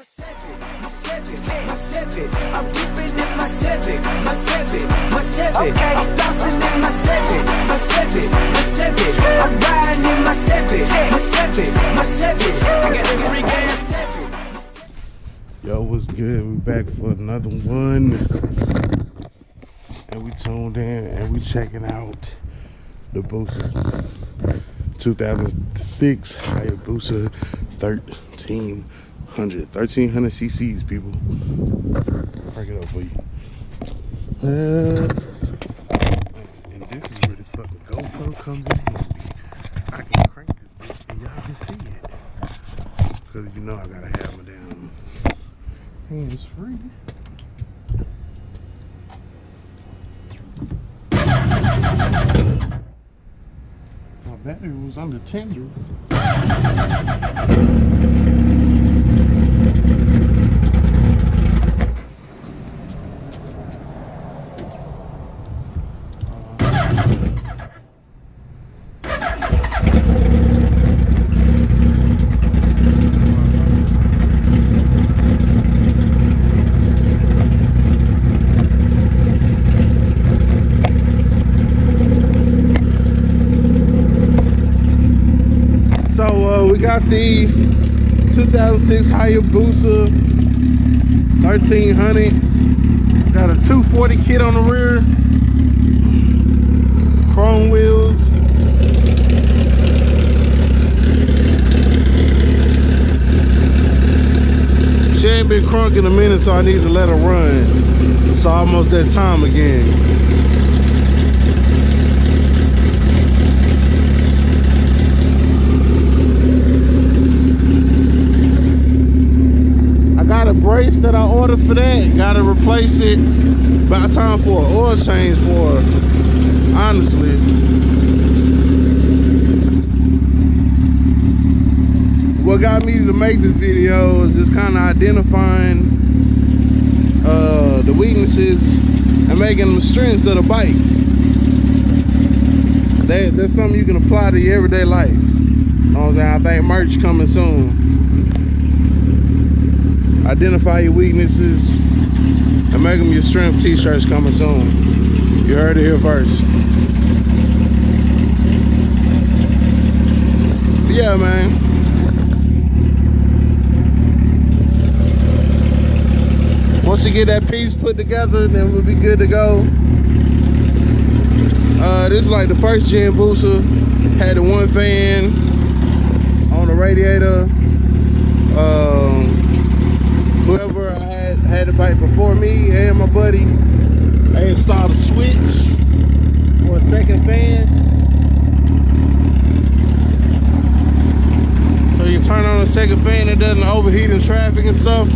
I'm keeping it my Civic. I'm bouncing in my Civic. I'm riding in my Civic. I got a Greek ass Civic. Yo, what's good? We back for another one, and we tuned in and we checking out the Busa 2006 Hayabusa 1300 cc's, people. Crank it up for you. And this is where this fucking GoPro comes in handy. I can crank this bitch and y'all can see it, cause you know I gotta have my damn hands free. My battery was under tender. We got the 2006 Hayabusa 1300. Got a 240 kit on the rear, chrome wheels. She ain't been crunk in a minute, so I need to let her run. It's almost that time again. Got a brace that I ordered for that. Gotta replace it. About time for an oil change for her, honestly. What got me to make this video is just kind of identifying the weaknesses and making them strengths of the bike. That's something you can apply to your everyday life. You know what I'm saying? I think merch coming soon. Identify your weaknesses and make them your strength t-shirts coming soon. You heard it here first. But yeah, man. Once you get that piece put together, then we'll be good to go. This is like the first gen Busa. Had the one fan on the radiator. Whoever had the bike before me and my buddy, I installed a switch for a second fan. So you turn on a second fan, it doesn't overheat in traffic and stuff.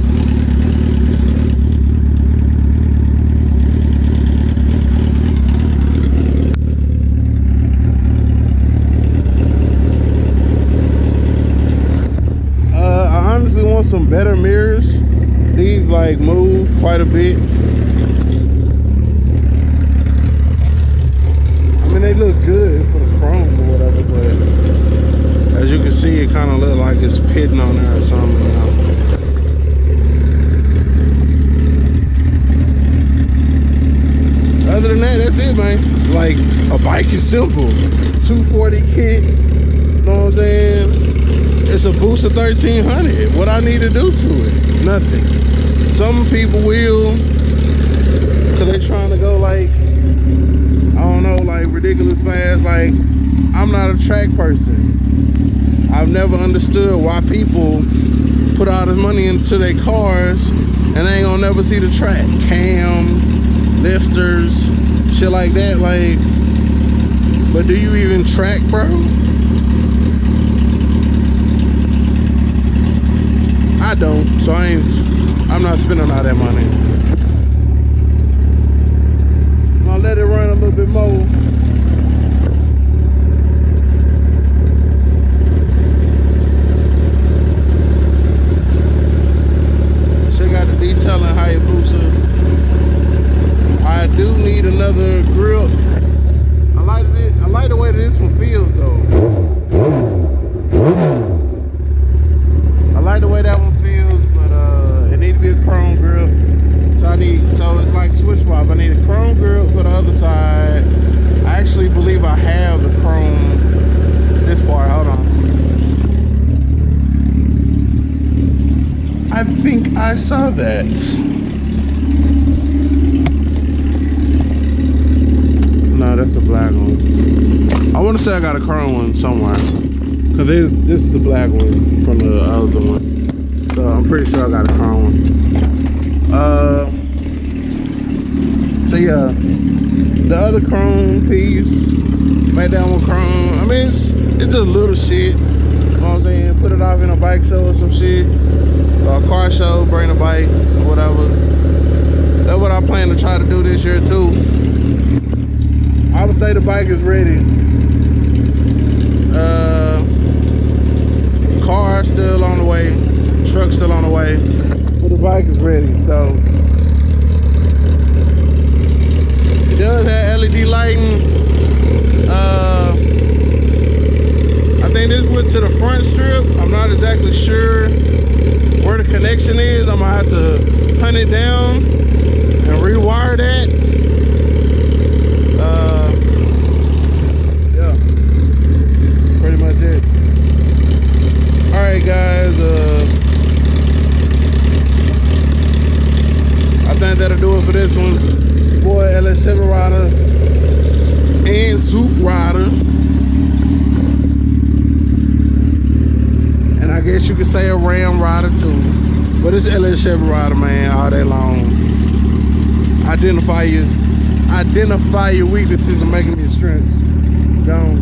I honestly want some better mirrors. These like move quite a bit. I mean, they look good for the chrome or whatever, but as you can see, it kind of look like it's pitting on there or something, you know. Other than that, that's it, man. Like, a bike is simple. 240 kit, you know what I'm saying? It's a Busa 1300. What I need to do to it? Nothing. Some people will, cause they trying to go like, I don't know, like ridiculous fast. Like, I'm not a track person. I've never understood why people put all this money into their cars and they ain't gonna never see the track. Cam, lifters, shit like that. Like, but do you even track, bro? I don't, so I'm not spending all that money. I'll let it run a little bit more. Check out the detailing Hayabusa. I do need another grill. I like the way this one feels though. I like the way that one feels, but I think I saw that. No, that's a black one. I want to say I got a chrome one somewhere. Cause this is the black one from the other one. So I'm pretty sure I got a chrome one. So yeah, the other chrome piece, made that one chrome. I mean, it's just little shit. You know what I'm saying? Put it off in a bike show or some shit. Or a car show, bring a bike, or whatever. That's what I plan to try to do this year too. I would say the bike is ready. Car still on the way, truck still on the way, but the bike is ready. So it does have LED lighting. I think this went to the front strip. I'm not exactly sure where the connection is. I'm gonna have to hunt it down and rewire that. Yeah, pretty much it. All right, guys. I think that'll do it for this one. It's your boy LS7 Rider and Zoop Rider. And I guess you could say a Ram Rider too. But it's LS7 Rider, man, all day long. Identify your weaknesses and make them your strengths. Gone.